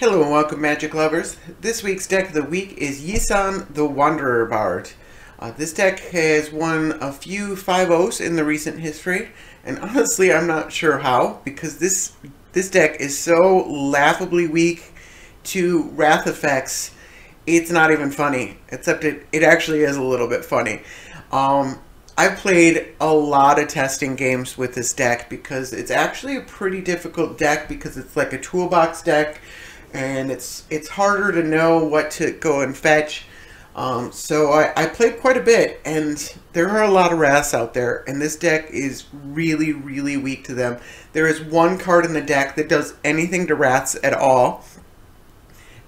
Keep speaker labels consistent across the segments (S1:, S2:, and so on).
S1: Hello and welcome, Magic lovers. This week's deck of the week is Yisan the Wanderer Bard. This deck has won a few 5-0s in the recent history, and honestly I'm not sure how, because this deck is so laughably weak to wrath effects, it's not even funny, except it actually is a little bit funny. I've played a lot of testing games with this deck because it's actually a pretty difficult deck because it's like a toolbox deck, and it's harder to know what to go and fetch. So I played quite a bit, and there are a lot of wraths out there, and this deck is really, really weak to them. There is one card in the deck that does anything to wraths at all,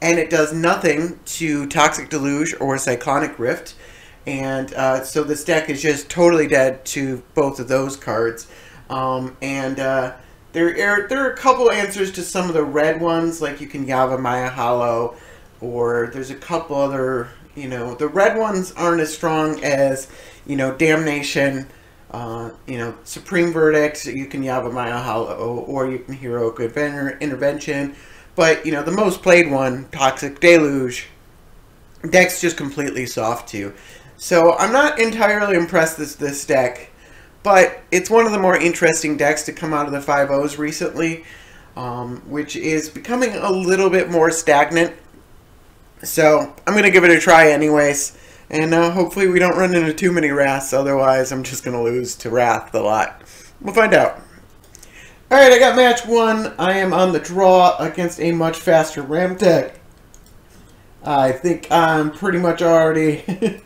S1: and it does nothing to Toxic Deluge or Cyclonic Rift. And so this deck is just totally dead to both of those cards. There are a couple answers to some of the red ones, like you can Yavimaya Hollow, or there's a couple other, the red ones aren't as strong as, Damnation, Supreme Verdict, you can Yavimaya Hollow, or you can Heroic Intervention. But, the most played one, Toxic Deluge, deck's just completely soft too. So I'm not entirely impressed with this deck, but it's one of the more interesting decks to come out of the 5-0s recently, which is becoming a little bit more stagnant. So I'm going to give it a try anyways, and hopefully we don't run into too many wraths, otherwise I'm just going to lose to wrath a lot. We'll find out. Alright, I got match 1. I am on the draw against a much faster ramp deck. I think I'm pretty much already...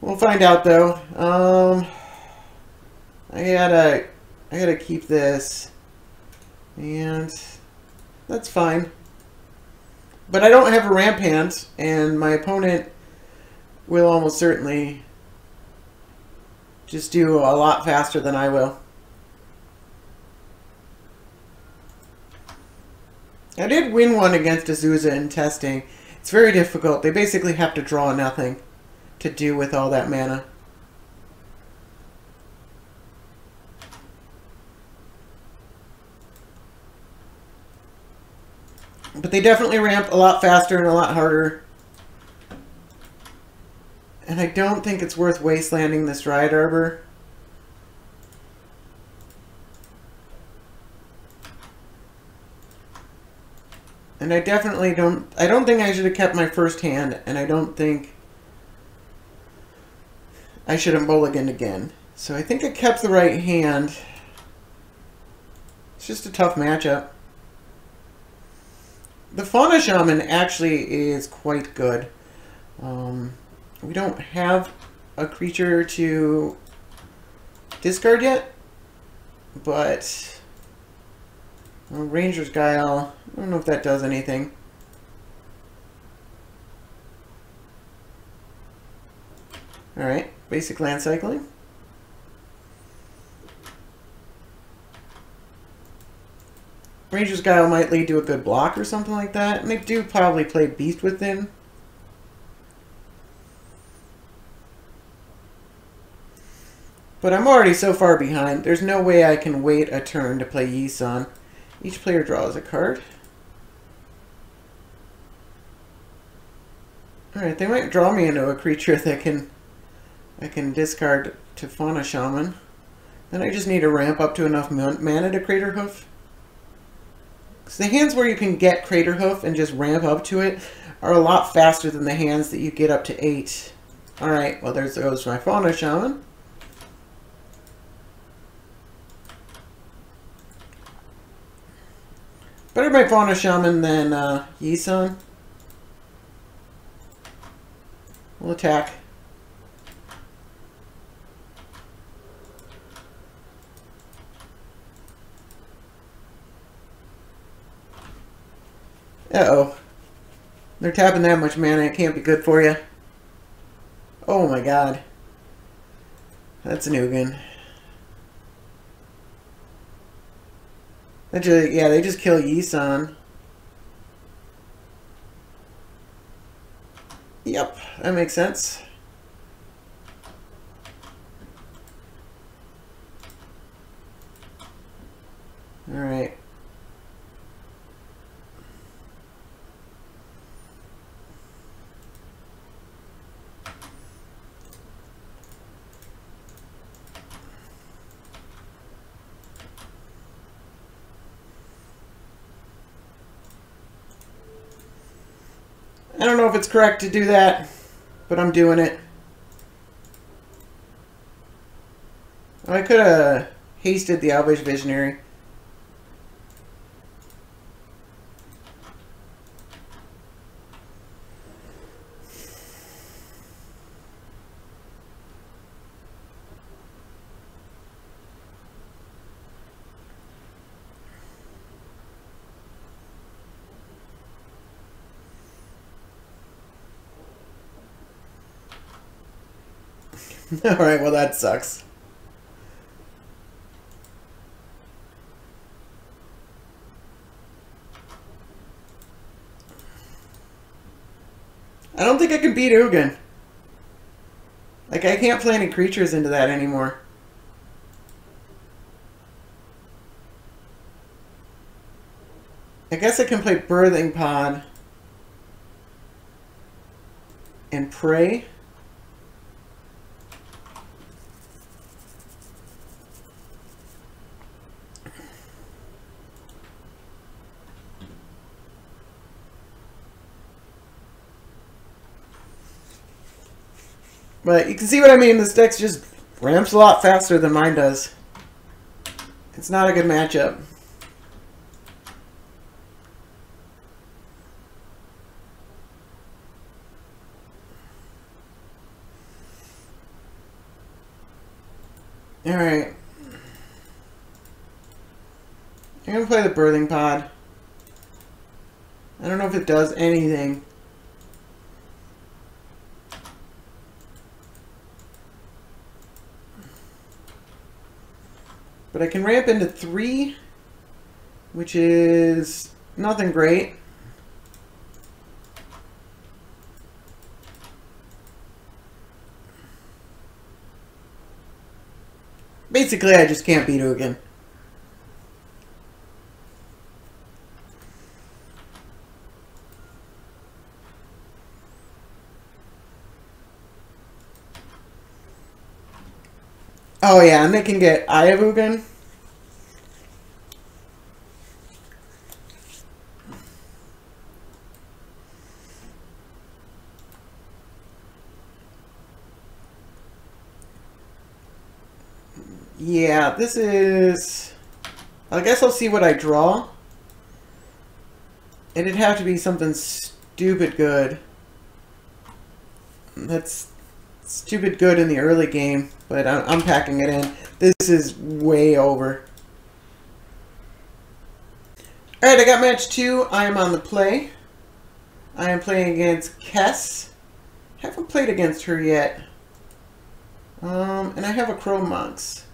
S1: We'll find out though. I gotta keep this, and that's fine. But I don't have a ramp hand, and my opponent will almost certainly just do a lot faster than I will. I did win one against Azusa in testing. It's very difficult. They basically have to draw nothing to do with all that mana. But they definitely ramp a lot faster and a lot harder. And I don't think it's worth wastelanding this Dryad Arbor. And I definitely don't... I don't think I should have kept my first hand, and I don't think I should have mulliganed again. So I think I kept the right hand. It's just a tough matchup. The Fauna Shaman actually is quite good. We don't have a creature to discard yet, but Ranger's Guile, I don't know if that does anything. Alright, basic land cycling. Ranger's Guile might lead to a good block or something like that, and they do probably play Beast Within. But I'm already so far behind, there's no way I can wait a turn to play Yisan. Each player draws a card. Alright, they might draw me into a creature that I can discard to Fauna Shaman. Then I just need to ramp up to enough mana to Crater Hoof. Because the hands where you can get Crater Hoof and just ramp up to it are a lot faster than the hands that you get up to 8. Alright, well there goes my Fauna Shaman. Better my Fauna Shaman than Yisan. We'll attack. Uh-oh. They're tapping that much mana, it can't be good for you. Oh my god. That's an Ugin. Yeah, they just kill Yisan. Yep, that makes sense. Alright. I don't know if it's correct to do that, but I'm doing it. I could have hasted the Elvish Visionary. Alright, well that sucks. I don't think I can beat Ugin. Like, I can't play any creatures into that anymore. I guess I can play Birthing Pod and Prey. But you can see what I mean. This deck just ramps a lot faster than mine does. It's not a good matchup. Alright. I'm going to play the Birthing Pod. I don't know if it does anything. But I can ramp into 3, which is nothing great. Basically, I just can't beat Ugin. Oh yeah, and they can get Eye of Ugin. Yeah, this is... I guess I'll see what I draw. It'd have to be something stupid good. That's stupid good in the early game, but I'm packing it in. This is way over. Alright, I got match 2. I am on the play. I am playing against Kess. Haven't played against her yet. And I have a Chrome Monks.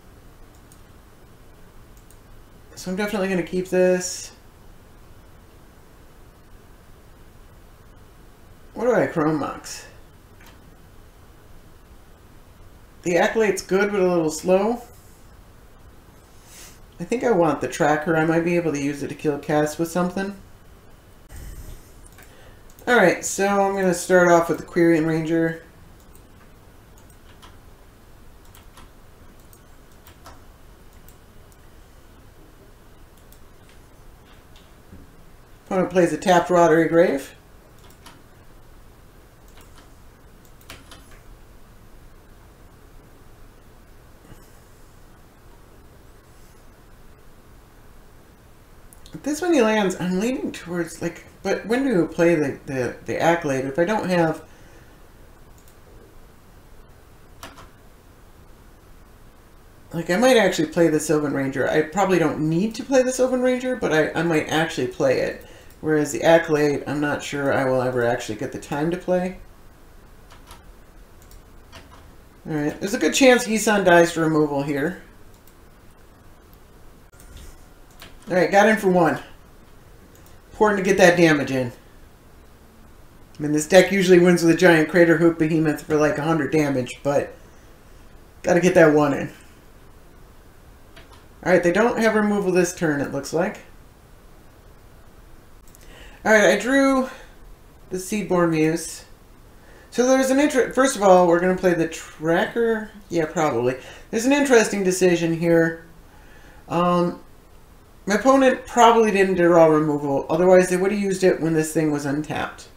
S1: So I'm definitely going to keep this. What do I Chrome Monks? The Acolyte's good, but a little slow. I think I want the Tracker. I might be able to use it to kill Kess with something. Alright, so I'm going to start off with the Quirion Ranger. Opponent plays a tapped Watery Grave. This one he lands, I'm leaning towards, like, but when do you play the Acolyte? If I don't have... Like, I might actually play the Sylvan Ranger. I probably don't need to play the Sylvan Ranger, but I might actually play it. Whereas the Acolyte, I'm not sure I will ever actually get the time to play. Alright, there's a good chance Yisan dies to removal here. Alright, got in for 1. Important to get that damage in. I mean, this deck usually wins with a giant Crater Hoop Behemoth for like 100 damage, but gotta get that 1 in. Alright, they don't have removal this turn, it looks like. Alright, I drew the Seedborn Muse. So there's an first of all, we're going to play the Tracker. Yeah, probably. There's an interesting decision here. My opponent probably didn't draw removal. Otherwise, they would have used it when this thing was untapped.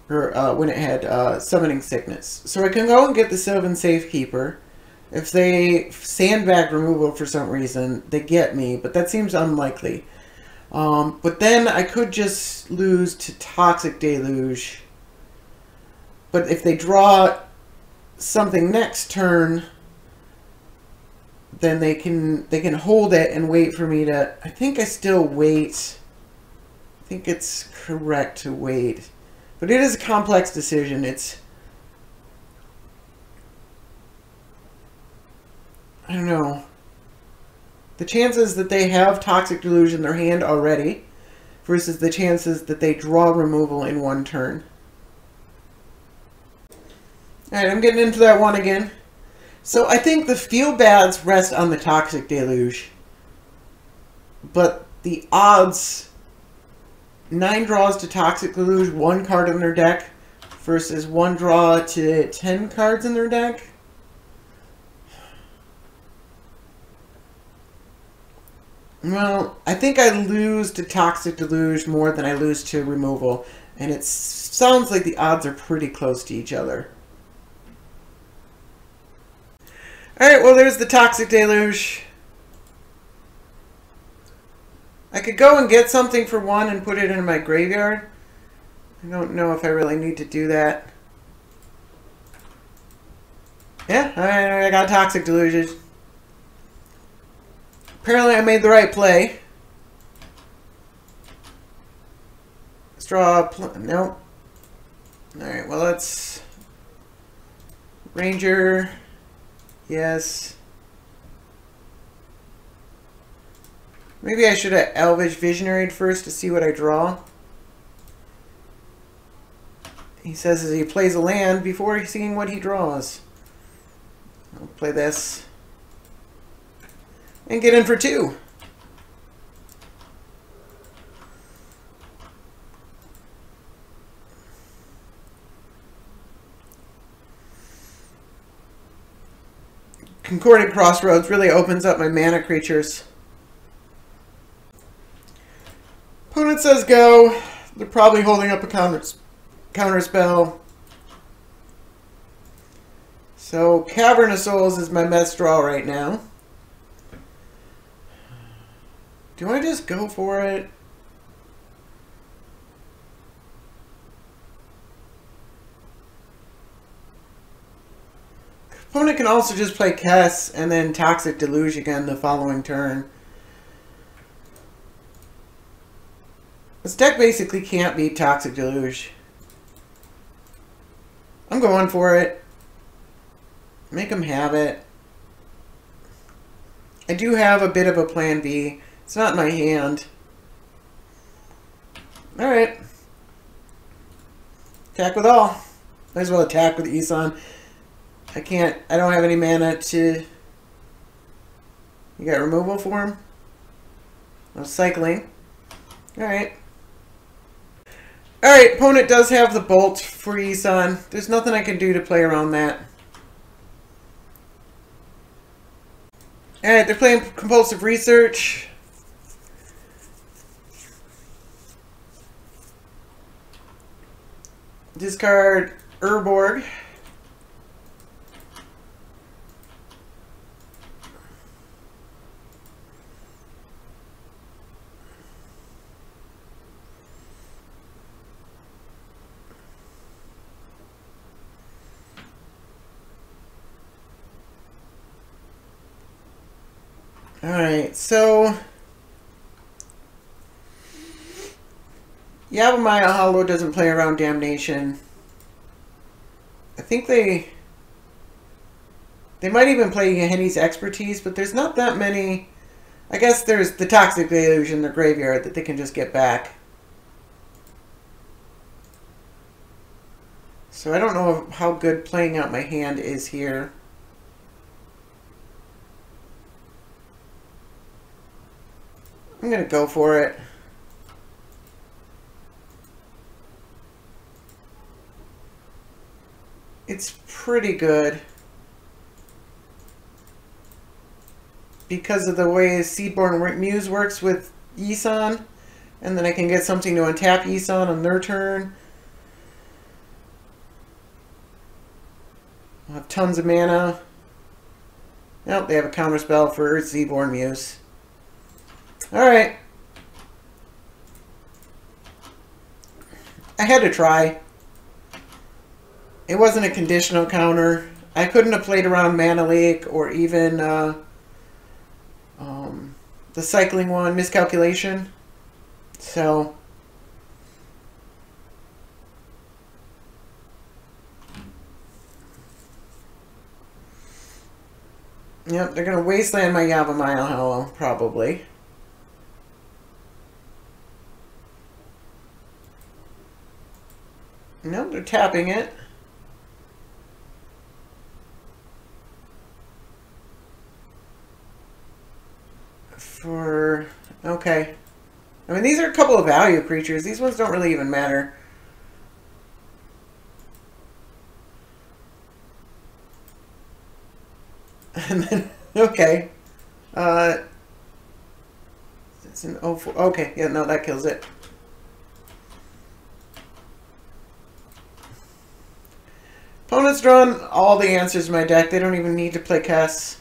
S1: or when it had Summoning Sickness. So I can go and get the Sylvan Safekeeper. If they sandbag removal for some reason, they get me, but that seems unlikely. But then I could just lose to Toxic Deluge. But if they draw something next turn, then they can hold it and wait for me to... I think I still wait. I think it's correct to wait. But it is a complex decision. It's... I don't know. The chances that they have Toxic Deluge in their hand already versus the chances that they draw removal in one turn. Alright, I'm getting into that one again. So I think the feel bads rest on the Toxic Deluge. But the odds... 9 draws to Toxic Deluge, 1 card in their deck, versus 1 draw to 10 cards in their deck. Well, I think I lose to Toxic Deluge more than I lose to removal. And it sounds like the odds are pretty close to each other. Alright, well there's the Toxic Deluge. I could go and get something for 1 and put it in my graveyard. I don't know if I really need to do that. Yeah, I got Toxic Deluges. Apparently I made the right play. Let's draw a... Nope. Alright, well let's... Ranger. Yes. Maybe I should have Elvish Visionaried first to see what I draw. He says as he plays a land before seeing what he draws. I'll play this. And get in for 2. Concordant Crossroads really opens up my mana creatures. Opponent says go. They're probably holding up a counter spell. So Cavern of Souls is my best draw right now. Do I just go for it? Opponent can also just play Kess and then Toxic Deluge again the following turn. This deck basically can't beat Toxic Deluge. I'm going for it. Make them have it. I do have a bit of a plan B. It's not in my hand. Alright. Attack with all. Might as well attack with Yisan. I don't have any mana to... You got removal for him? No cycling. Alright. Alright, opponent does have the bolt for Yisan. There's nothing I can do to play around that. Alright, they're playing Compulsive Research. Discard Urborg. Alright, so Yavimaya Hollow doesn't play around Damnation. I think they might even play Henny's Expertise, but there's not that many. I guess there's the Toxic Deluge in their graveyard that they can just get back. So I don't know how good playing out my hand is here. I'm going to go for it. It's pretty good. Because of the way Seedborn Muse works with Yisan. And then I can get something to untap Yisan on their turn. tons of mana. Nope, they have a counterspell for Seaborn Muse. Alright. I had to try. It wasn't a conditional counter. I couldn't have played around Mana Lake or even the cycling one, Miscalculation. So... Yep, they're going to wasteland my Yavimaya Hollow, probably. Nope, they're tapping it. For... okay. I mean, these are a couple of value creatures. These ones don't really even matter. And then, okay. It's an 0-4. Okay, yeah, no, that kills it. Opponent's drawn all the answers in my deck. They don't even need to play Kess.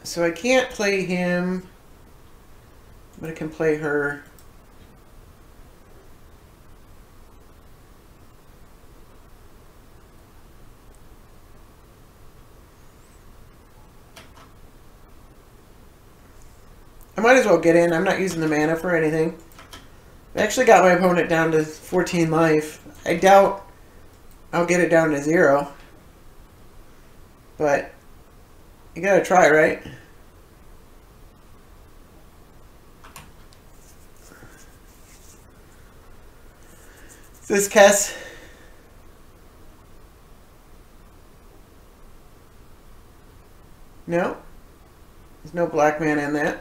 S1: So I can't play him, but I can play her. I might as well get in. I'm not using the mana for anything. I actually got my opponent down to 14 life. I doubt I'll get it down to 0. But you gotta try, right? Is this Kess? No. There's no black mana in that.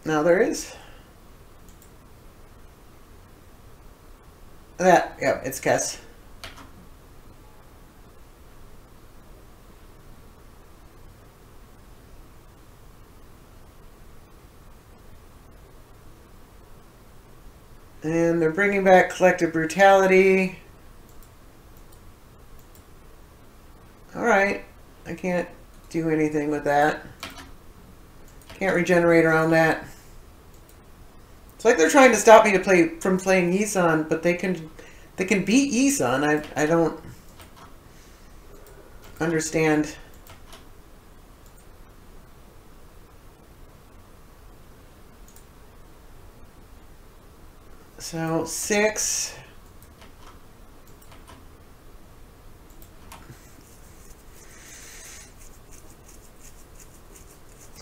S1: No, there is. That, yeah, it's Kess. And they're bringing back Collective Brutality. Alright. I can't do anything with that. Can't regenerate around that. It's like they're trying to stop me from playing Yisan, but they can beat Yisan. I don't understand. So 6.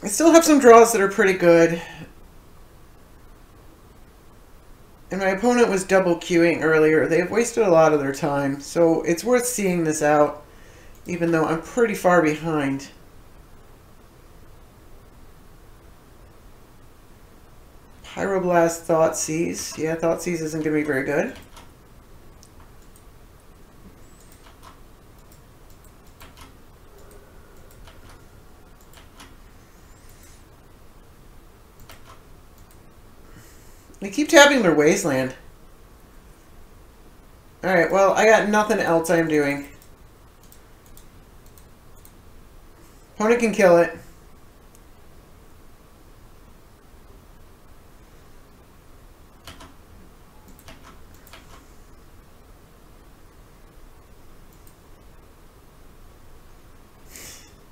S1: I still have some draws that are pretty good. And my opponent was double queuing earlier. They've wasted a lot of their time. So it's worth seeing this out, even though I'm pretty far behind. Pyroblast Thoughtseize. Yeah, Thoughtseize isn't going to be very good. They keep tapping their Wasteland. Alright, well, I got nothing else I'm doing. Opponent can kill it.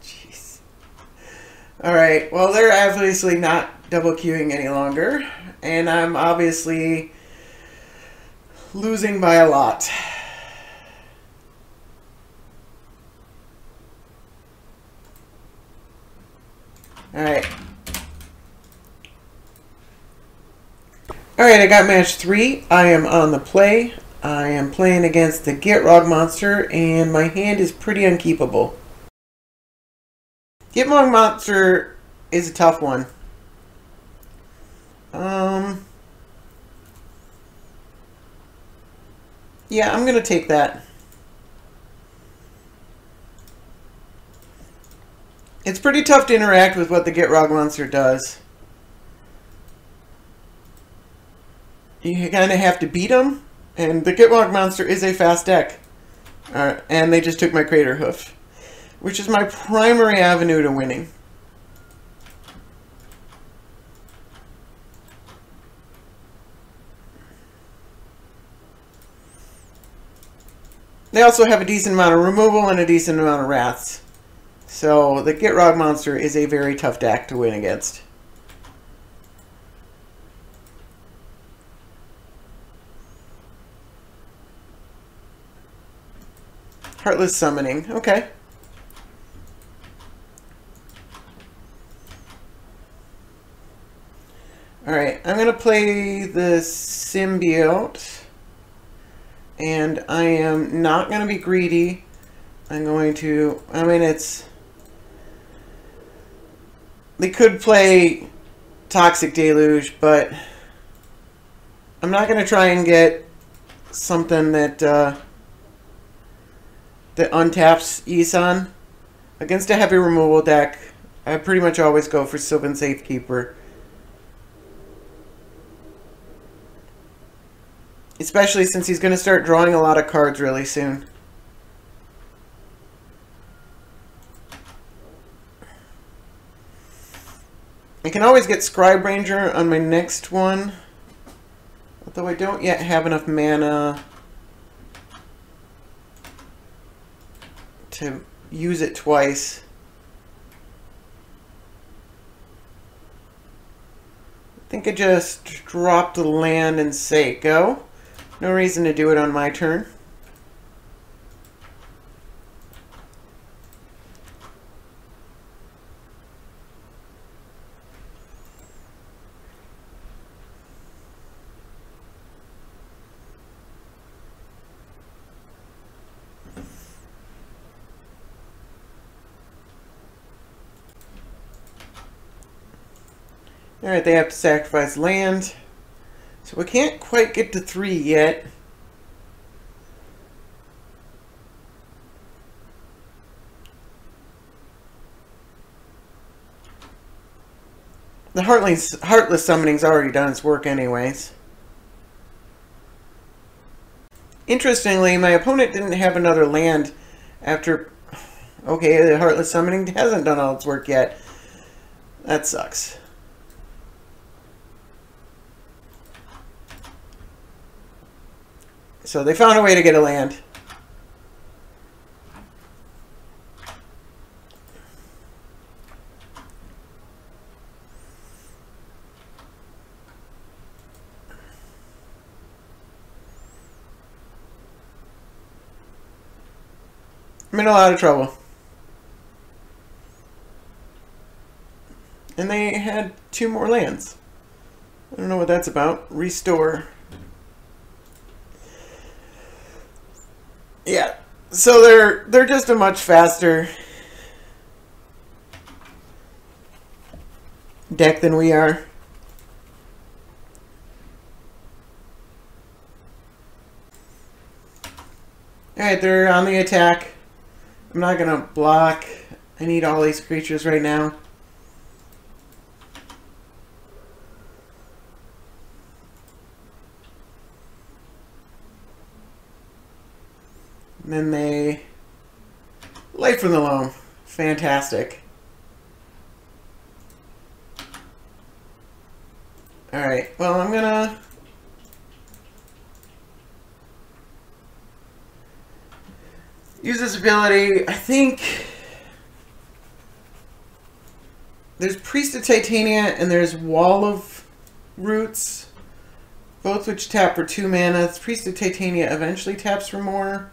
S1: Jeez. Alright, well, they're obviously not double queuing any longer. And I'm obviously losing by a lot. Alright. Alright, I got match 3. I am on the play. I am playing against the Gitrog monster, and my hand is pretty unkeepable. Gitrog monster is a tough one. Yeah, I'm gonna take that. It's pretty tough to interact with what the Gitrog monster does. You kind of have to beat him, and the Gitrog monster is a fast deck. And they just took my Crater Hoof, which is my primary avenue to winning. They also have a decent amount of removal and a decent amount of wraths. So the Gitrog monster is a very tough deck to win against. Heartless Summoning, okay. Alright, I'm going to play the Symbiote. And I am not going to be greedy. I'm going to... I mean, it's... They could play Toxic Deluge, but... I'm not going to try and get something that... that untaps Yisan. Against a heavy removal deck, I pretty much always go for Sylvan Safekeeper. Especially since he's going to start drawing a lot of cards really soon. I can always get Scribe Ranger on my next one. Although I don't yet have enough mana to use it twice. I think I just dropped the land and say go. No reason to do it on my turn. Alright, they have to sacrifice land. So we can't quite get to 3 yet. The Heartless Summoning's already done its work anyways. Interestingly, my opponent didn't have another land after... Okay, the Heartless Summoning hasn't done all its work yet. That sucks. So they found a way to get a land. I'm in a lot of trouble. And they had 2 more lands. I don't know what that's about. Restore. Yeah, so they're just a much faster deck than we are. Alright, they're on the attack. I'm not gonna block. I need all these creatures right now. And then they... Light from the Loam. Fantastic. Alright, well, I'm gonna... use this ability. I think... There's Priest of Titania and there's Wall of Roots. Both which tap for 2 mana. Priest of Titania eventually taps for more.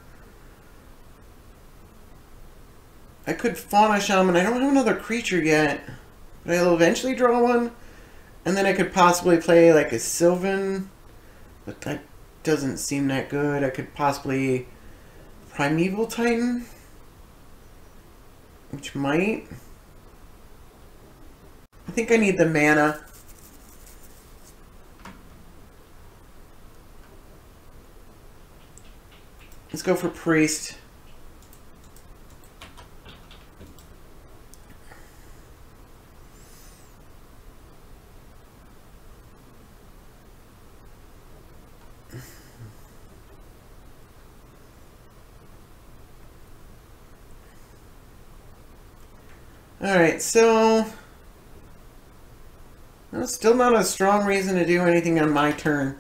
S1: I could Fauna Shaman. I don't have another creature yet. But I'll eventually draw one. And then I could possibly play like a Sylvan. But that doesn't seem that good. I could possibly Primeval Titan. Which might. I think I need the mana. Let's go for Priest. Alright, so... well, still not a strong reason to do anything on my turn.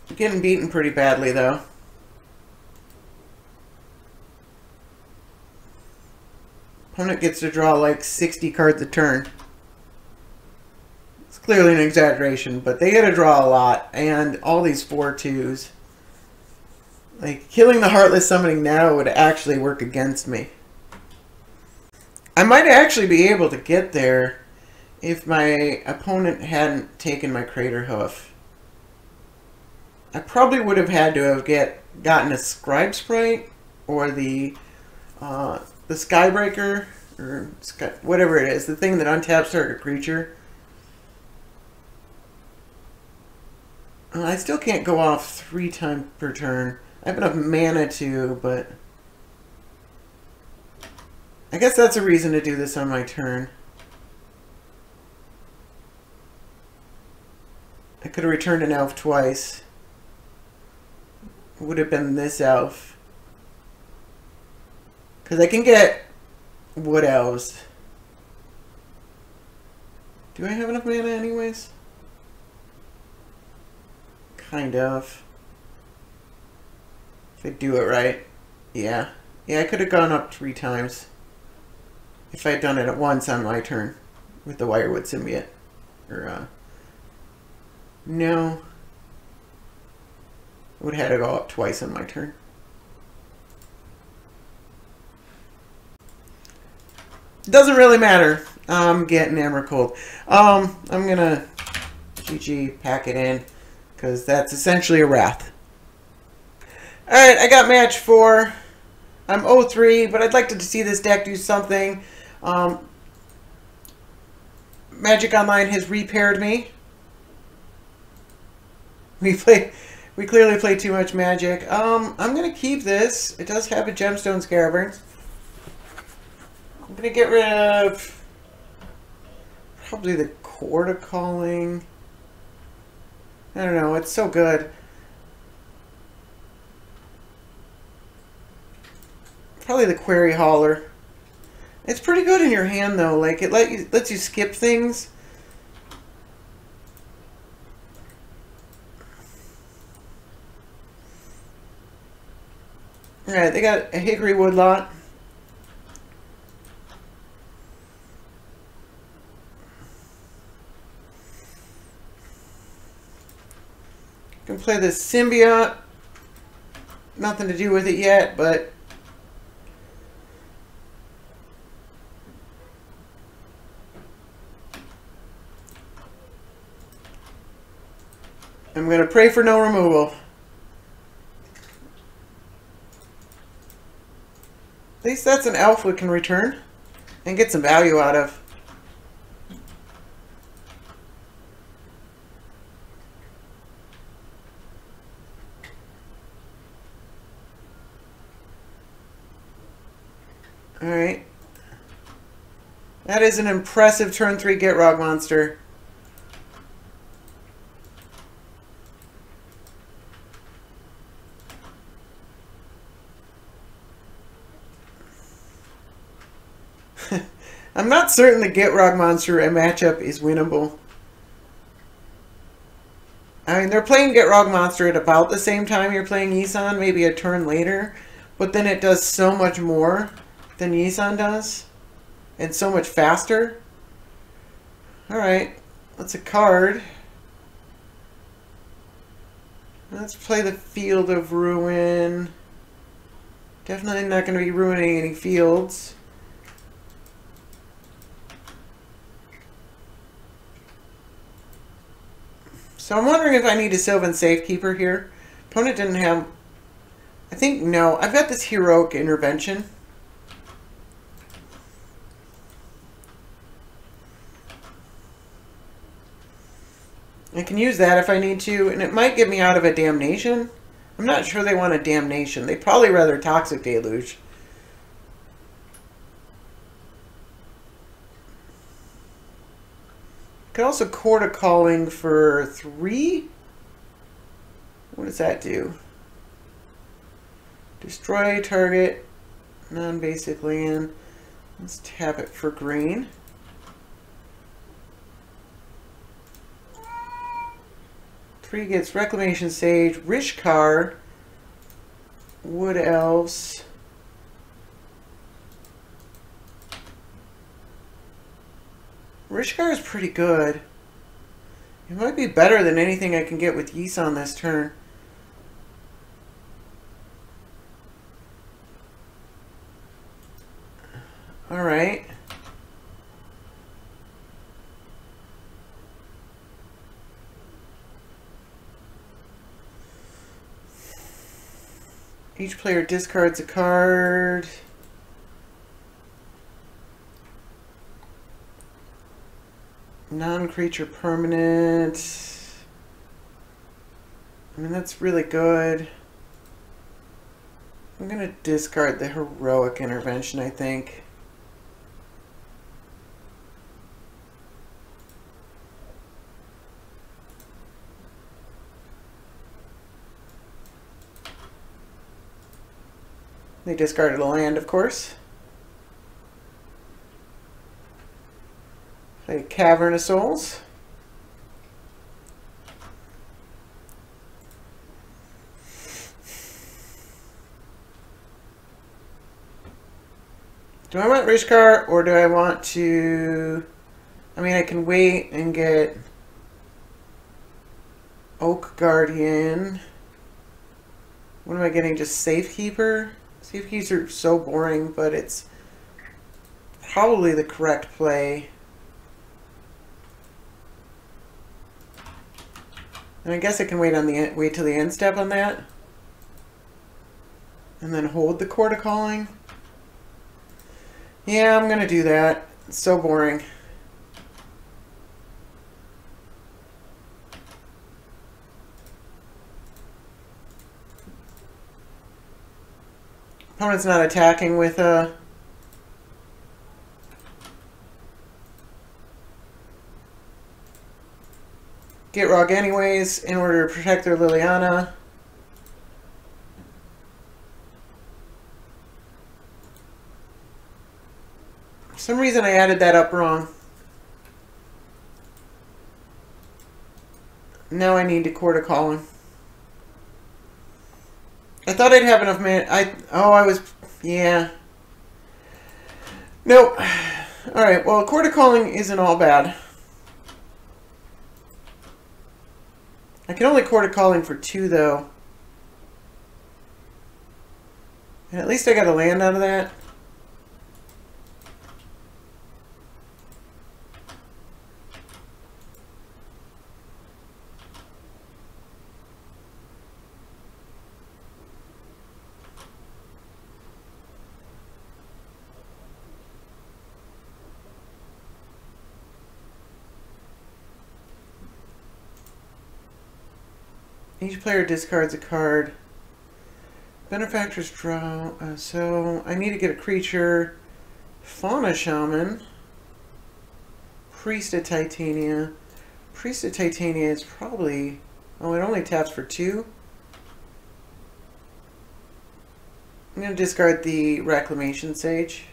S1: I'm getting beaten pretty badly, though. Opponent gets to draw like 60 cards a turn. It's clearly an exaggeration, but they get to draw a lot, and all these 4/2s. Like, killing the Heartless Summoning now would actually work against me. I might actually be able to get there if my opponent hadn't taken my Crater Hoof. I probably would have had to have gotten a Scribe Sprite or the Skybreaker, or whatever it is, the thing that untaps target creature. I still can't go off 3 times per turn. I have enough mana to, but I guess that's a reason to do this on my turn. I could have returned an elf twice. It would have been this elf. Because I can get wood elves. Do I have enough mana anyways? Kind of. If I do it right. Yeah. Yeah, I could have gone up 3 times. If I had done it at once on my turn. With the Wirewood Symbiote. Or, no. I would have had to go up twice on my turn. Doesn't really matter. I'm getting Emerald. I'm gonna GG pack it in. Because that's essentially a Wrath. Alright, I got match 4. I'm 0-3, but I'd like to see this deck do something. Magic Online has repaired me. We clearly play too much Magic. I'm going to keep this. It does have a Gemstone Scaravers. I'm going to get rid of probably the Court of Calling. I don't know, it's so good. Probably the Query Hauler. It's pretty good in your hand though, like it lets you skip things. Alright, they got a Hickory Woodlot. Can play the Symbiote. Nothing to do with it yet, but I'm going to pray for no removal. At least that's an elf we can return and get some value out of. Alright. That is an impressive turn 3 Gitrog monster. I'm not certain the Gitrog monster matchup is winnable. I mean, they're playing Gitrog monster at about the same time you're playing Yisan, maybe a turn later, but then it does so much more than Yisan does, and so much faster. Alright, that's a card. Let's play the Field of Ruin. Definitely not going to be ruining any fields. So I'm wondering if I need a Sylvan Safekeeper here. Opponent didn't have... I think, no. I've got this Heroic Intervention. I can use that if I need to, and it might get me out of a Damnation. I'm not sure they want a Damnation. They'd probably rather Toxic Deluge. Could also Court of Calling for 3. What does that do? Destroy target non-basic land. Let's tap it for green. Three gets Reclamation Sage, Rishkar, Wood Elves. Rishkar is pretty good. It might be better than anything I can get with Yisan this turn. Alright. Each player discards a card. Non-creature permanent. I mean, that's really good. I'm going to discard the Heroic Intervention, I think. They discarded a land, of course. Play Cavern of Souls. Do I want Rishkar or do I want to... I mean, I can wait and get Oak Guardian. What am I getting? Just Safekeeper? Safekeepers are so boring, but it's probably the correct play. And I guess I can wait on the wait till the end step on that, and then hold the Court of Calling. Yeah, I'm gonna do that. It's so boring. Opponent's not attacking with a... Gitrog anyways, in order to protect their Liliana. For some reason I added that up wrong. Now I need to Court of Calling. I thought I'd have enough mana. Yeah. Nope. Alright, well, Court of Calling isn't all bad. I can only Court of Calling for 2, though. And at least I got a land out of that. Each player discards a card. Benefactors draw. So I need to get a creature. Fauna Shaman. Priest of Titania. Priest of Titania is probably... Oh, it only taps for 2. I'm going to discard the Reclamation Sage.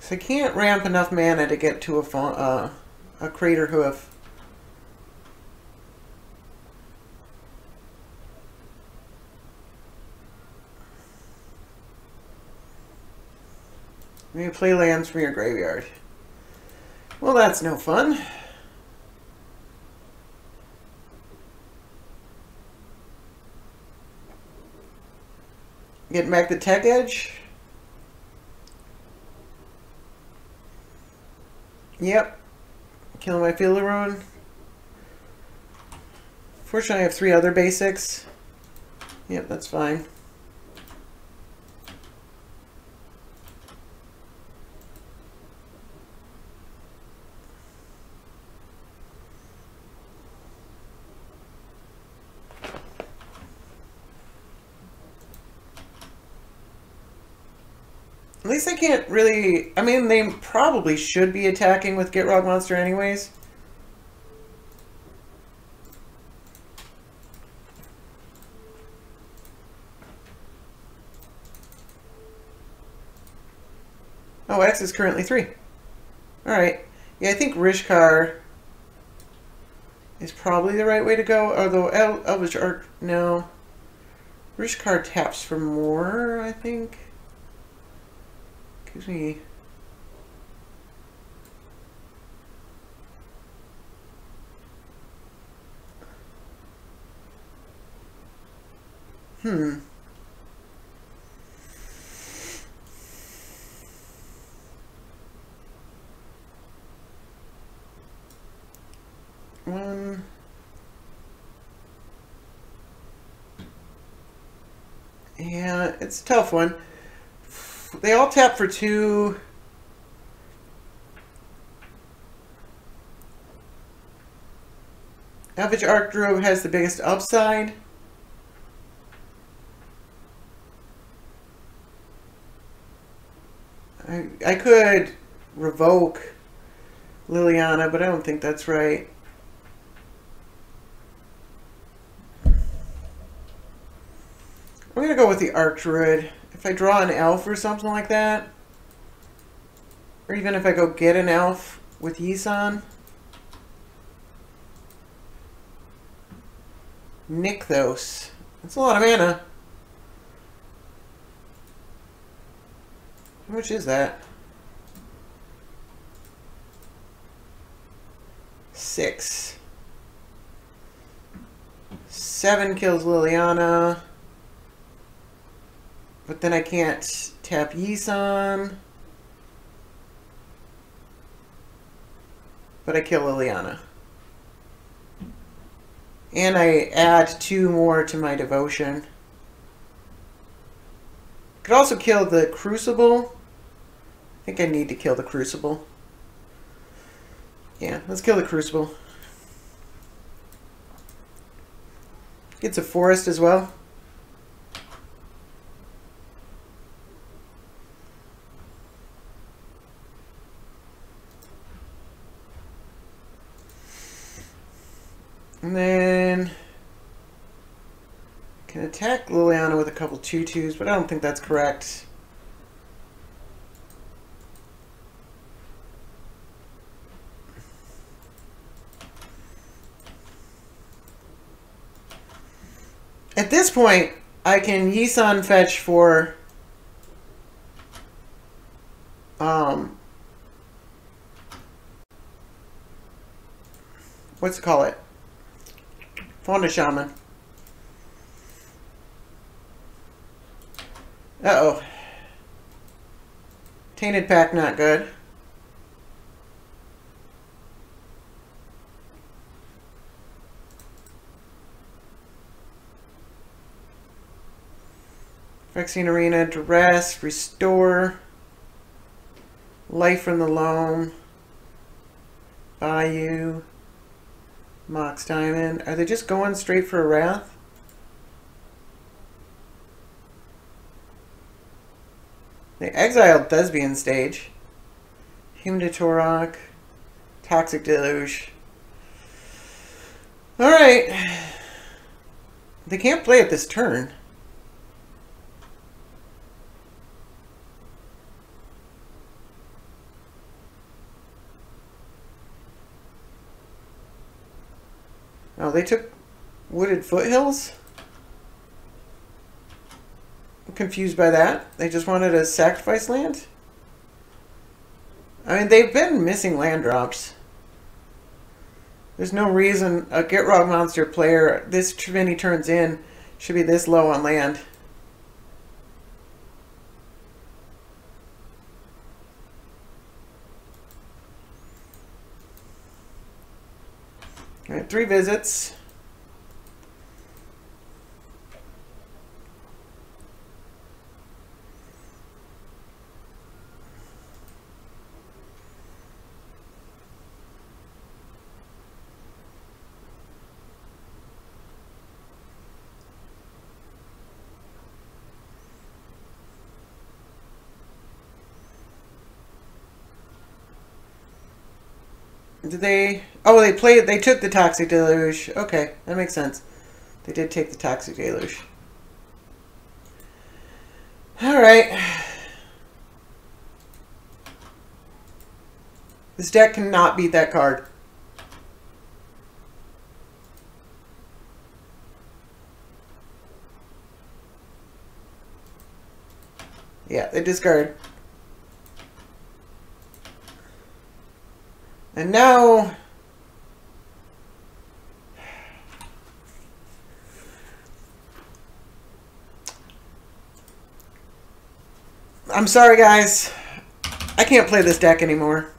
S1: So I can't ramp enough mana to get to a Crater Hoof. Maybe play lands from your graveyard. Well, that's no fun. Getting back the Tech Edge. Yep. Killing my Field of Ruin. Fortunately, I have 3 other basics. Yep, that's fine. At least I can't really... I mean, they probably should be attacking with Gitrog Monster anyways. Oh, X is currently 3. Alright. Yeah, I think Rishkar is probably the right way to go. Although Elvish Arc, no. Rishkar taps for more, I think. Gives me... One. Yeah, it's a tough one. They all tap for 2. Elvish Archdrove has the biggest upside. I could revoke Liliana, but I don't think that's right. I'm going to go with the Archdruid. If I draw an elf or something like that, or even if I go get an elf with Yisan, Nykthos. That's a lot of mana. How much is that? 6. 7 kills Liliana. But then I can't tap Yisan. But I kill Liliana. And I add 2 more to my devotion. Could also kill the Crucible. I think I need to kill the Crucible. Yeah, let's kill the Crucible. Gets a forest as well. And then can attack Liliana with a couple 2/2s, but I don't think that's correct. At this point, I can Yisan fetch for what's it call it? Fauna Shaman. Uh-oh. Tainted Pack, not good. Phyrexian Arena, Duress, Restore, Life from the Loam, Bayou, Mox Diamond. Are they just going straight for a Wrath? They exiled Thespian Stage. Hymn to Torok, Toxic Deluge. Alright. They can't play it this turn. Oh, they took Wooded Foothills? I'm confused by that. They just wanted a sacrifice land? I mean, they've been missing land drops. There's no reason a Gitrog monster player this many turns in should be this low on land. Alright, 3 visits. Did they... Oh, they played... They took the Toxic Deluge. Okay, that makes sense. They did take the Toxic Deluge. Alright. This deck cannot beat that card. Yeah, they discard. And now... I'm sorry, guys. I can't play this deck anymore.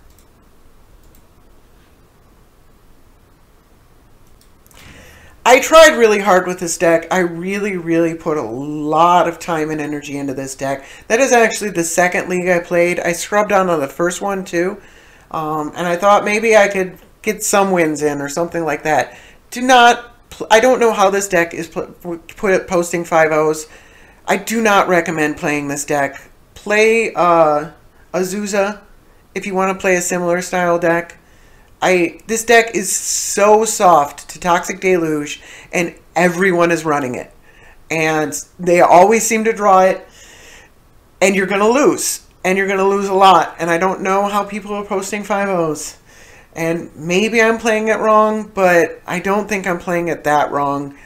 S1: I tried really hard with this deck. I really put a lot of time and energy into this deck. That is actually the second league I played. I scrubbed on the first one too. And I thought maybe I could get some wins in or something like that. I don't know how this deck is posting 5-0s. I do not recommend playing this deck. Play Azusa if you want to play a similar style deck. This deck is so soft to Toxic Deluge, and everyone is running it. And they always seem to draw it, and you're going to lose. And you're going to lose a lot. And I don't know how people are posting 5-0s. And maybe I'm playing it wrong, but I don't think I'm playing it that wrong.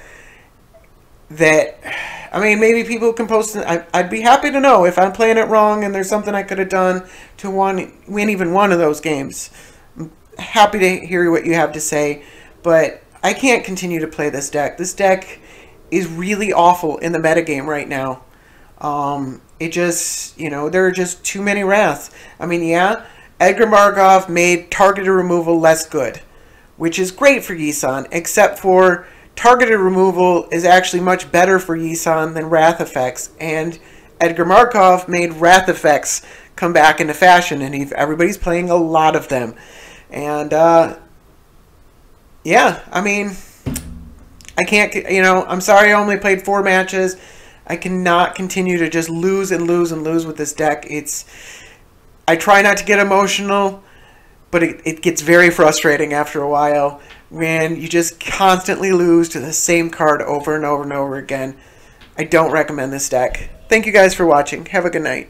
S1: I mean, maybe people can post it. I'd be happy to know if I'm playing it wrong and there's something I could have done to win even one of those games. I'm happy to hear what you have to say, but I can't continue to play this deck. This deck is really awful in the metagame right now. It just, there are just too many wraths. I mean, yeah, Edgar Markov made targeted removal less good, which is great for Yisan, except for targeted removal is actually much better for Yisan than wrath effects, and Edgar Markov made wrath effects come back into fashion, and everybody's playing a lot of them. And, yeah, I mean, I can't, I'm sorry I only played 4 matches. I cannot continue to just lose and lose and lose with this deck. I try not to get emotional, but it gets very frustrating after a while when you just constantly lose to the same card over and over and over again. I don't recommend this deck. Thank you guys for watching. Have a good night.